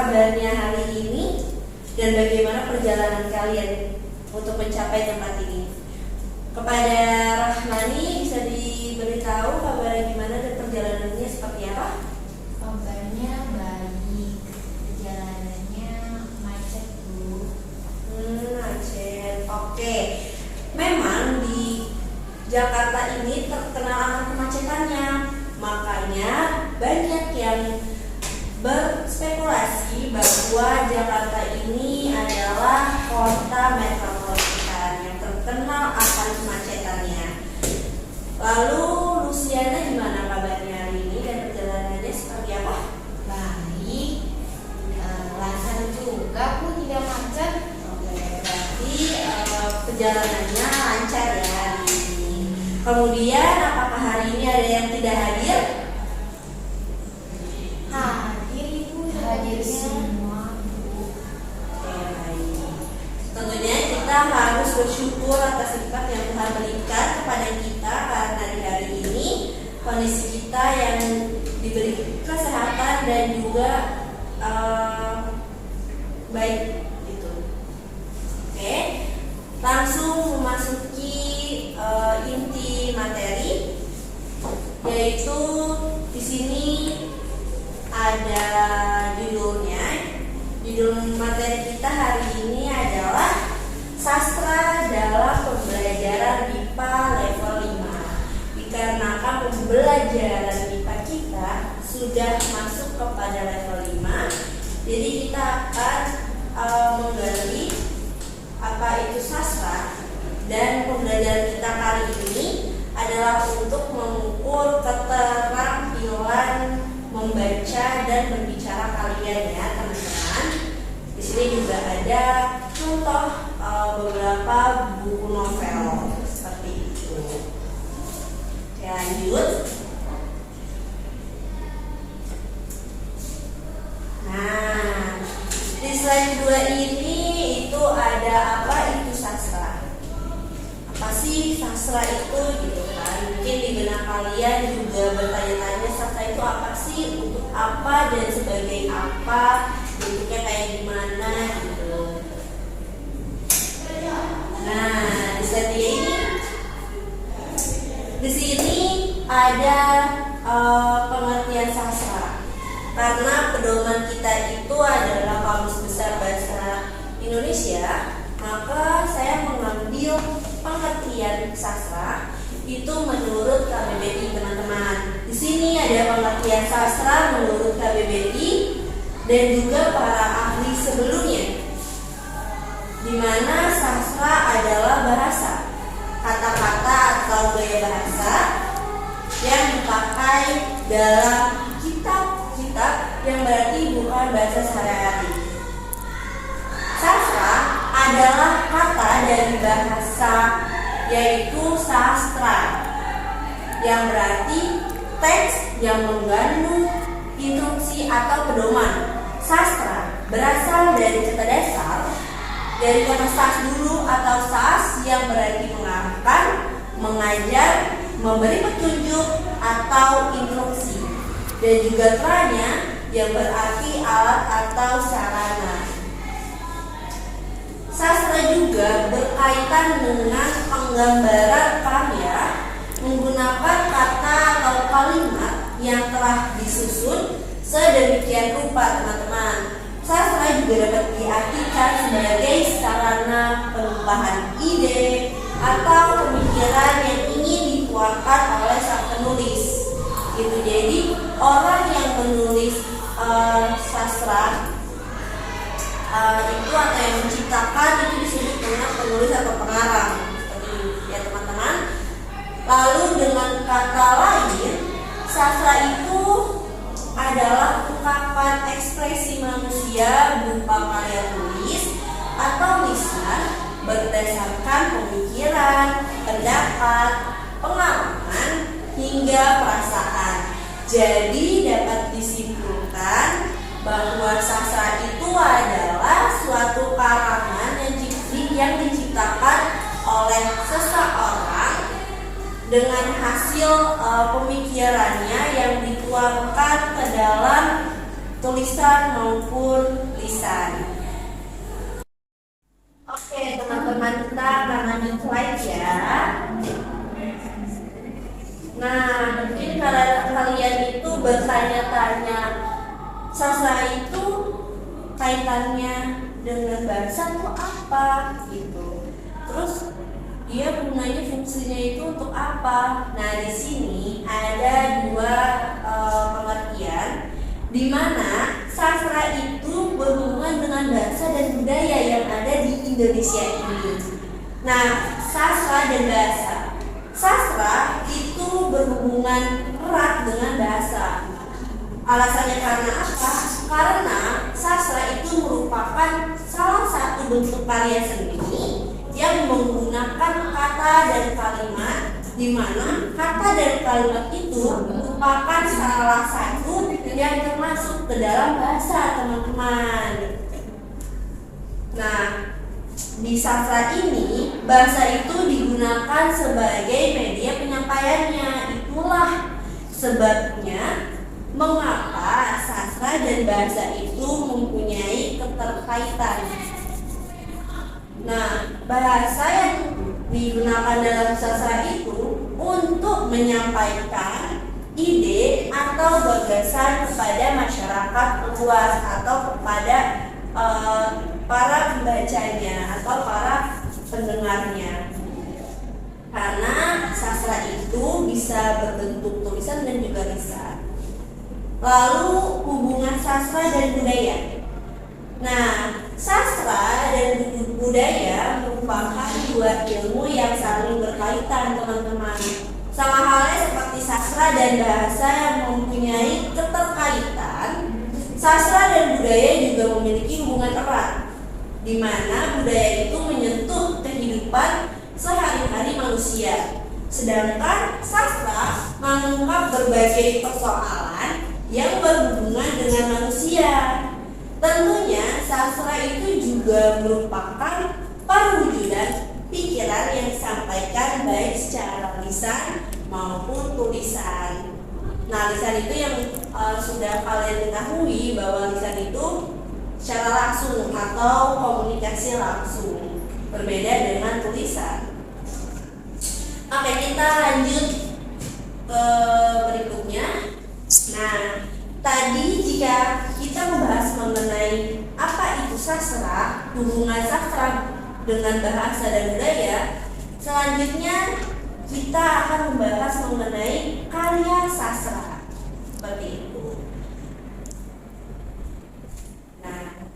kabarnya hari ini dan bagaimana perjalanan kalian untuk mencapai tempat ini? Kepada Rahmani bisa diberitahu kabarnya gimana dan perjalanannya seperti apa? Kabarnya baik, perjalanannya macet Bu. Macet. Oke. Memang di Jakarta ini terkenal akan kemacetannya. Makanya banyak yang berspekulasi bahwa Jakarta ini adalah kota metropolitan yang terkenal akan kemacetannya. Lalu Luciana gimana kabarnya hari ini dan perjalanannya seperti apa? Baik, lancar juga Bu, tidak macet. Oke, berarti perjalanannya lancar ya hari ini. Kemudian apakah hari ini ada yang tidak hadir? Hadir Ibu, hadir semua Bu. Oke, baik. Tentunya kita harus bersyukur atas nikmat yang Tuhan berikan kepada kita karena di hari ini kondisi kita yang diberi kesehatan dan juga baik gitu. Oke, langsung memasuki inti materi, yaitu di sini ada judulnya. Judul materi kita hari ini adalah Sastra dalam Pembelajaran MIPA level 5. Dikarenakan pembelajaran MIPA kita sudah masuk kepada level 5, jadi kita akan menggali apa itu sastra, dan pembelajaran kita kali ini adalah untuk mengukur keterampilan membaca dan berbicara kalian ya teman-teman. Di sini juga ada contoh beberapa buku novel seperti itu. Oke, lanjut. Nah, di slide 2 ini itu ada apa itu sastra. Apa sih sastra itu gitu kan? Mungkin di benak kalian juga bertanya-tanya sastra itu apa sih, untuk apa dan sebagai apa, bentuknya kayak gimana gitu. Nah, di slide 3 ini di sini ada pengertian sastra. Karena pedoman kita itu adalah Kamus Besar Bahasa Indonesia, maka saya mengambil pengertian sastra itu menurut KBBI teman-teman. Di sini ada pengertian sastra menurut KBBI dan juga para ahli sebelumnya, di mana sastra adalah bahasa, kata-kata atau gaya bahasa yang dipakai dalam kitab-kitab yang berarti bukan bahasa sehari-hari. Sastra adalah kata dari bahasa, yaitu sastra, yang berarti teks yang mengandung instruksi atau pedoman. Sastra berasal dari kata dasar dari kata sas dulu atau sas yang berarti mengarahkan, mengajar, memberi petunjuk atau instruksi, dan juga tranya yang berarti alat atau sarana. Sastra juga berkaitan dengan penggambaran karya menggunakan kata atau kalimat yang telah disusun sedemikian rupa teman-teman. Sastra juga dapat diartikan sebagai sarana perubahan ide atau pemikiran yang ingin dituangkan oleh sang penulis. Gitu. Jadi orang yang menulis sastra itu atau yang menciptakan itu disebut dengan penulis atau pengarang, seperti ya teman-teman. Lalu dengan kata lain, sastra itu adalah ungkapan ekspresi manusia berupa karya tulis atau lisan berdasarkan pemikiran, pendapat, pengalaman hingga perasaan. Jadi dapat disimpulkan bahwa sastra itu adalah suatu karangan yang diciptakan oleh seseorang dengan hasil pemikirannya yang dituangkan ke dalam tulisan maupun lisan. Oke teman-teman, kita akan lanjut slide ya. Nah, mungkin kalian itu bertanya-tanya, sastra itu kaitannya dengan bahasa itu apa gitu. Terus dia gunanya fungsinya itu untuk apa? Nah, di sini ada dua pengertian di mana sastra itu berhubungan dengan bahasa dan budaya yang ada di Indonesia ini. Nah, sastra dan bahasa. Sastra itu berhubungan erat dengan bahasa. Alasannya karena apa? Karena sastra itu merupakan salah satu bentuk karya seni yang menggunakan kata dan kalimat, di mana kata dan kalimat itu merupakan salah satu yang termasuk ke dalam bahasa, teman-teman. Nah, di sastra ini bahasa itu digunakan sebagai media penyampaiannya. Itulah sebabnya mengapa sastra dan bahasa itu mempunyai keterkaitan. Nah, bahasa yang digunakan dalam sastra itu untuk menyampaikan ide atau gagasan kepada masyarakat luas atau kepada para pembacanya atau para pendengarnya. Karena sastra itu bisa berbentuk tulisan dan juga lisan. Lalu hubungan sastra dan budaya. Nah, sastra dan budaya merupakan dua ilmu yang saling berkaitan, teman-teman. Sama halnya seperti sastra dan bahasa yang mempunyai keterkaitan, sastra dan budaya juga memiliki hubungan erat, di mana budaya itu menyentuh kehidupan sehari-hari manusia. Sedangkan sastra mengungkap berbagai persoalan yang berhubungan dengan manusia. Tentunya sastra itu juga merupakan perwujudan pikiran yang disampaikan baik secara lisan maupun tulisan. Nah, lisan itu yang sudah kalian ketahui bahwa lisan itu secara langsung atau komunikasi langsung, berbeda dengan tulisan. Oke, kita lanjut ke berikutnya. Nah, tadi jika kita membahas mengenai apa itu sastra, hubungan sastra dengan bahasa dan budaya, selanjutnya kita akan membahas mengenai karya sastra. Seperti itu. Nah,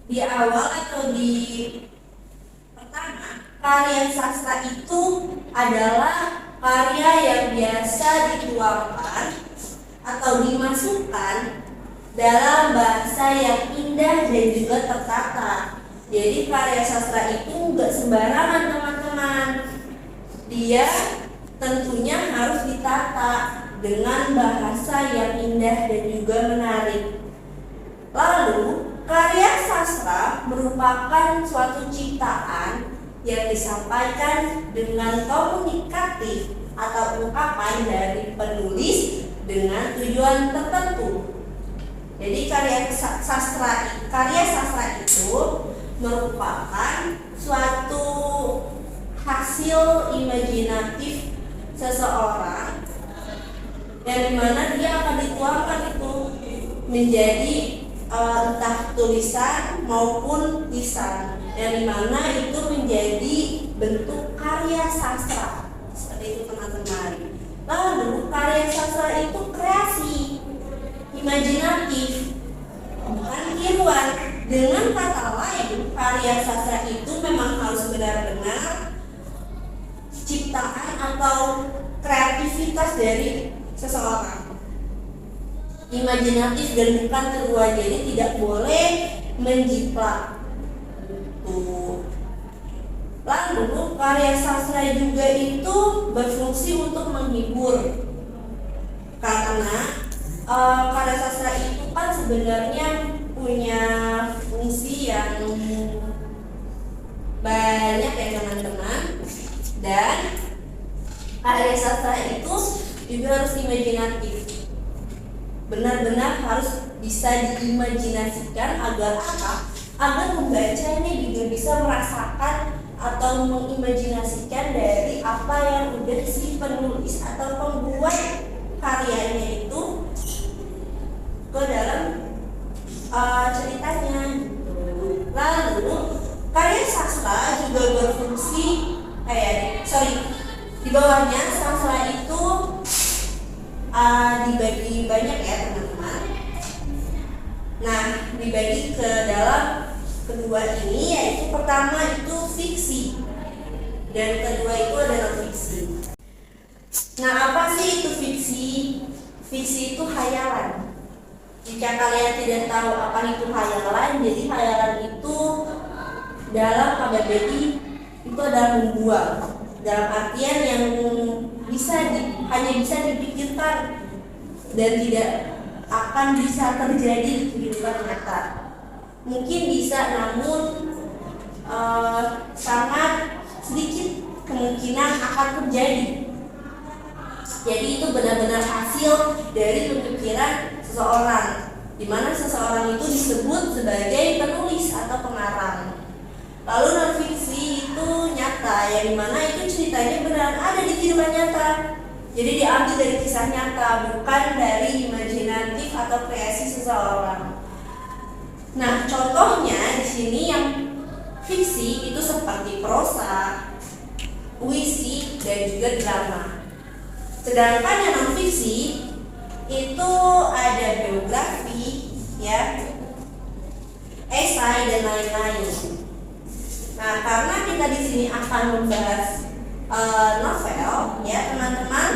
di awal atau di pertama, karya sastra itu adalah karya yang biasa dituangkan atau dimasukkan dalam bahasa yang indah dan juga tertata. Jadi karya sastra itu nggak sembarangan, teman-teman. Dia tentunya harus ditata dengan bahasa yang indah dan juga menarik. Lalu, karya sastra merupakan suatu ciptaan yang disampaikan dengan komunikatif atau ungkapan dari penulis dengan tujuan tertentu. Jadi karya sastra itu merupakan suatu hasil imajinatif seseorang yang dimana dia akan dituangkan itu menjadi entah tulisan maupun lisan, yang dimana itu menjadi bentuk karya sastra. Seperti itu, teman-teman. Lalu karya sastra itu kreasi, imajinatif, bukan tiruan. Dengan kata lain, karya sastra itu memang harus benar-benar ciptaan atau kreativitas dari seseorang, imajinatif dan bukan tiruan. Jadi tidak boleh menjiplak. Lalu karya sastra juga itu berfungsi untuk menghibur, karena karya sastra itu kan sebenarnya punya fungsi yang banyak ya, teman-teman. Dan karya sastra itu juga harus imajinatif. benar-benar harus bisa diimajinasikan agar apa? Agar pembacanya juga bisa merasakan atau mengimajinasikan dari apa yang udah si penulis atau pembuat karyanya itu ke dalam ceritanya. Lalu karya sastra juga berfungsi di bawahnya sastra itu dibagi banyak ya teman-teman. Nah, dibagi ke dalam kedua ini, yaitu pertama itu fiksi dan kedua itu adalah fiksi. Nah, apa sih itu fiksi? Fiksi itu hayalan. Jika kalian tidak tahu apa itu hayalan, jadi hayalan itu dalam KBBI itu adalah membuat, dalam artian yang hanya bisa dipikirkan dan tidak akan bisa terjadi di kehidupan nyata. Mungkin bisa, namun sangat sedikit kemungkinan akan terjadi. Jadi itu benar-benar hasil dari pemikiran seseorang, di mana seseorang itu disebut sebagai penulis atau pengarang. Lalu non fiksi itu nyata, yang dimana itu ceritanya benar ada di kehidupan nyata. Jadi diambil dari kisah nyata, bukan dari imajinatif atau kreasi seseorang. Nah, contohnya di sini yang fiksi itu seperti prosa, puisi, dan juga drama. Sedangkan yang non fiksi itu ada biografi, ya, esai dan lain-lain. Nah, karena kita di sini akan membahas novel, ya teman-teman.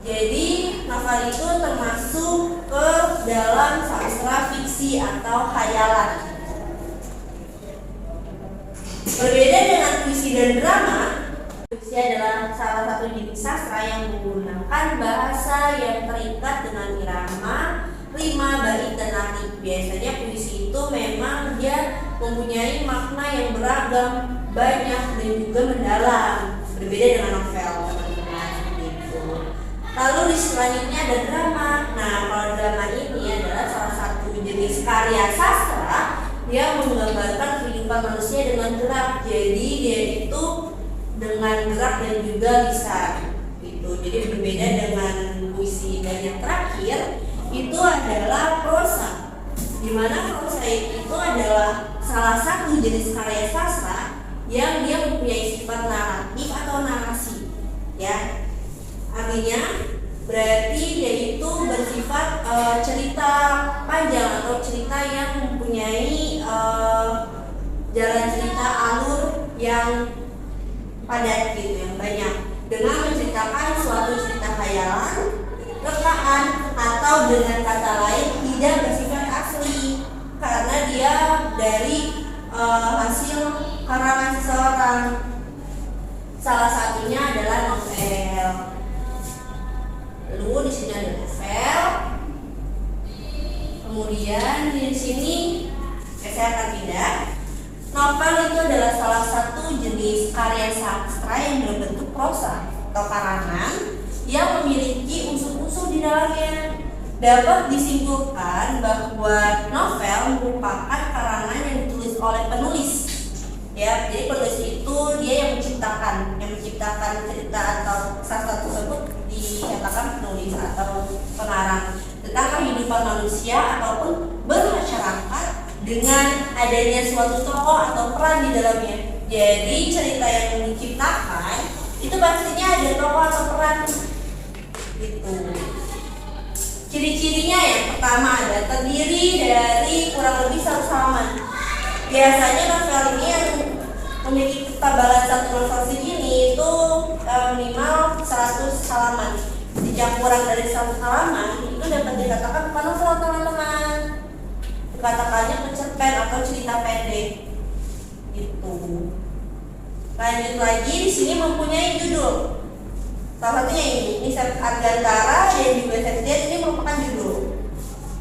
Jadi novel itu termasuk ke dalam sastra fiksi atau khayalan. Berbeda dengan puisi dan drama, puisi adalah salah satu jenis sastra yang menggunakan bahasa yang terikat dengan irama, rima, bait, dan arti. Biasanya puisi itu memang dia mempunyai makna yang beragam, banyak, dan juga mendalam. Berbeda dengan novel, teman-teman, gitu. Lalu di selanjutnya ada drama. Nah, kalau drama ini adalah salah satu jenis karya sastra yang menggambarkan kehidupan manusia dengan gerak. Jadi dia itu dengan gerak dan juga lisan, gitu. Jadi berbeda dengan puisi. Dan yang terakhir itu adalah prosa, di mana prosa itu adalah salah satu jenis karya sastra yang dia mempunyai sifat naratif atau narasi, ya. Artinya berarti dia itu bersifat cerita panjang atau cerita yang mempunyai jalan cerita alur yang padat, gitu, yang banyak, dengan menceritakan suatu cerita khayalan, rekaan, atau dengan kata lain tidak bersifat asli karena dia dari hasil karangan seseorang. Salah satunya adalah novel. Lalu di sini ada novel. Kemudian di sini saya akan pindah. Novel itu adalah salah satu jenis karya sastra yang berbentuk prosa atau karangan yang memiliki unsur-unsur di dalamnya. Dapat disimpulkan bahwa novel merupakan karangan yang ditulis oleh penulis, ya. Jadi penulis itu dia yang menciptakan cerita atau sastra tersebut dikatakan penulis atau pengarang tentang kehidupan manusia ataupun bermasyarakat dengan adanya suatu tokoh atau peran di dalamnya. Jadi cerita yang diciptakan itu pastinya ada tokoh atau peran, gitu. Ciri-cirinya yang pertama ada terdiri dari kurang lebih 1 halaman. Biasanya novel ini yang memiliki ketebalan satu novel segini itu minimal 100 halaman. Jika kurang dari 100 halaman itu dapat dikatakan bukan novel, teman-teman. Dikatakannya pencerpen atau cerita pendek, gitu. Lanjut lagi, di sini mempunyai judul. Salah satunya ini Set Argantara dan juga Set Diet, ini merupakan judul.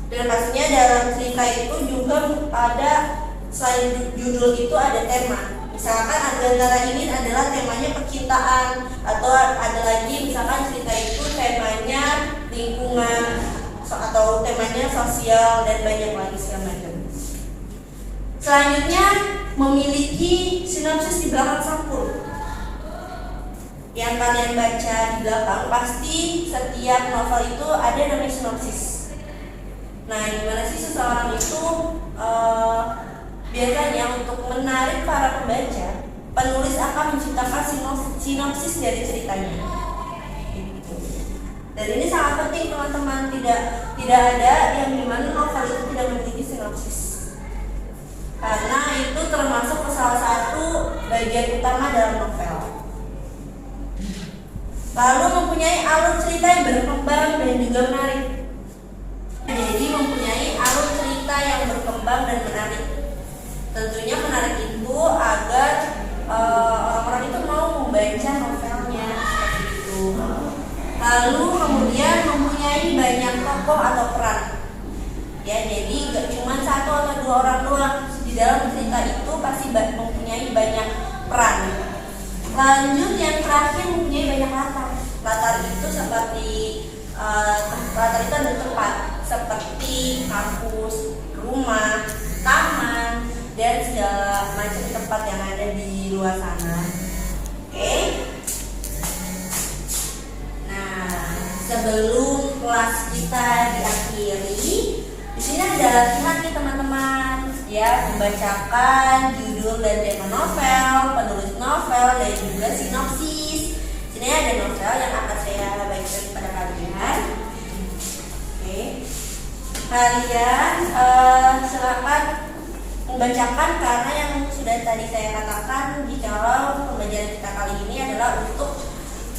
Dan pastinya dalam cerita itu juga ada, selain judul itu ada tema. Misalkan Argantara ini adalah temanya percintaan, atau ada lagi misalkan cerita itu temanya lingkungan atau atau temanya sosial dan banyak lagi segala macam. Selanjutnya memiliki sinopsis di belakang sampul. Yang kalian baca di belakang pasti setiap novel itu ada namanya sinopsis. Nah, gimana sih seseorang itu biasanya untuk menarik para pembaca, penulis akan menciptakan sinopsis dari ceritanya. Gitu. Dan ini sangat penting teman-teman, tidak ada yang dimana novel itu tidak memiliki sinopsis. Karena itu termasuk salah satu bagian utama dalam novel. Lalu mempunyai alur cerita yang berkembang dan juga menarik. Jadi mempunyai alur cerita yang berkembang dan menarik. Tentunya menarik itu agar orang-orang itu mau membaca novelnya seperti itu. Lalu kemudian mempunyai banyak tokoh atau peran. Ya, jadi gak cuma satu atau dua orang doang. Di dalam cerita itu pasti mempunyai banyak peran. Lanjut yang terakhir mempunyai banyak latar. Latar itu seperti latar itu ada tempat seperti kampus, rumah, taman, dan segala macam tempat yang ada di luar sana. Oke. Nah, sebelum kelas kita diakhiri, di sini ada latihan nih teman-teman, ya, membacakan judul dan tema novel, penulis novel, dan juga sinopsis. Sini ada novel yang akan saya bacakan kepada kalian. Oke. Kalian silakan membacakan, karena yang sudah tadi saya katakan di kalau pembelajaran kita kali ini adalah untuk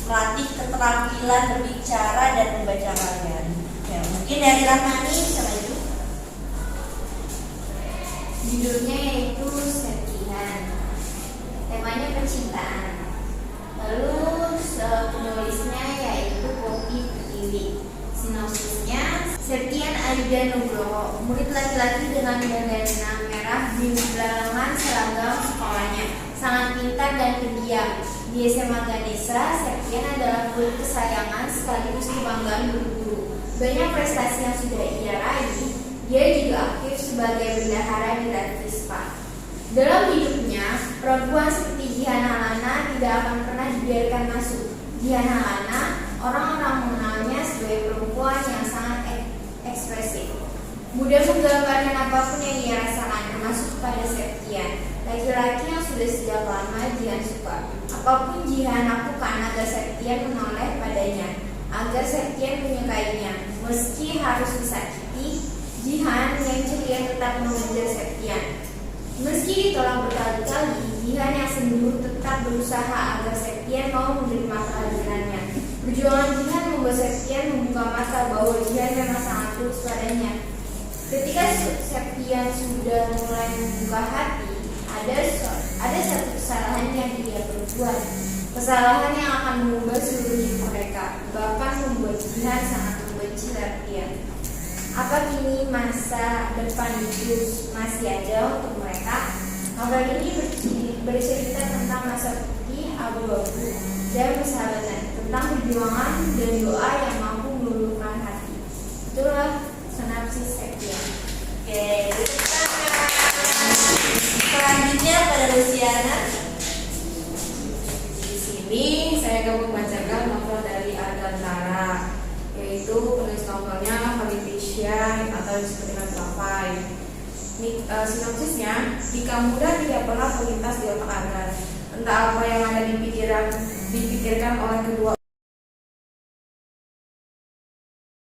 melatih keterampilan berbicara dan membaca kalian. Ya, mungkin dari Rahmani bisa maju. Judulnya yaitu Serpihan. Temanya percintaan. Lalu penulisnya yaitu Poppy Pertiwi. Sinopsisnya, Septian Aida Nugroho, murid laki-laki dengan bandana merah di belakang seragam sekolahnya, sangat pintar dan pendiam. Di SMA Ganesha, Septian adalah murid kesayangan sekaligus kebanggaan guru-guru. Banyak prestasi yang sudah ia raih. Dia juga aktif sebagai bendahara di Radvispa. Dalam hidupnya, perempuan seperti Jihana Lana tidak akan pernah dibiarkan masuk. Jihana Lana, orang-orang mengenalnya sebagai perempuan yang sangat ekspresif. Mudah menggambarkan apapun yang ia rasakan, termasuk kepada Septian, laki-laki yang sudah sejak lama Jihan suka. Apapun Jihan lakukan agar Septian menoleh padanya, agar Septian menyukainya. Meski harus disakiti, Jihan yang ceria tetap mengejar Septian. Meski ditolak berkali-kali, Jihan yang sendu tetap berusaha agar Septian mau menerima kehadirannya. Perjuangan Jihan membuat Septian membuka mata bahwa Jihan memang sangat tulus padanya. Ketika Septian sudah mulai membuka hati, ada satu kesalahan yang dia perbuat. Kesalahan yang akan mengubah seluruh hidup mereka, bahkan membuat Jihan sangat membenci Septian. Apa kini masa depan itu masih ada untuk mereka? Novel ini bercerita tentang masa putih, abu-abu, dan persahabatan, tentang perjuangan dan doa yang mampu meluluhkan hati. Itulah sinopsis Septian. Oke, selanjutnya pada Luciana. Di sini saya akan membacakan novel dari Agantara, yaitu penulis novelnya Felicia atau disebut dengan Flavai. Sinopsisnya, jika muda tidak pernah terlintas di otak Anda, entah apa yang ada dipikirkan oleh kedua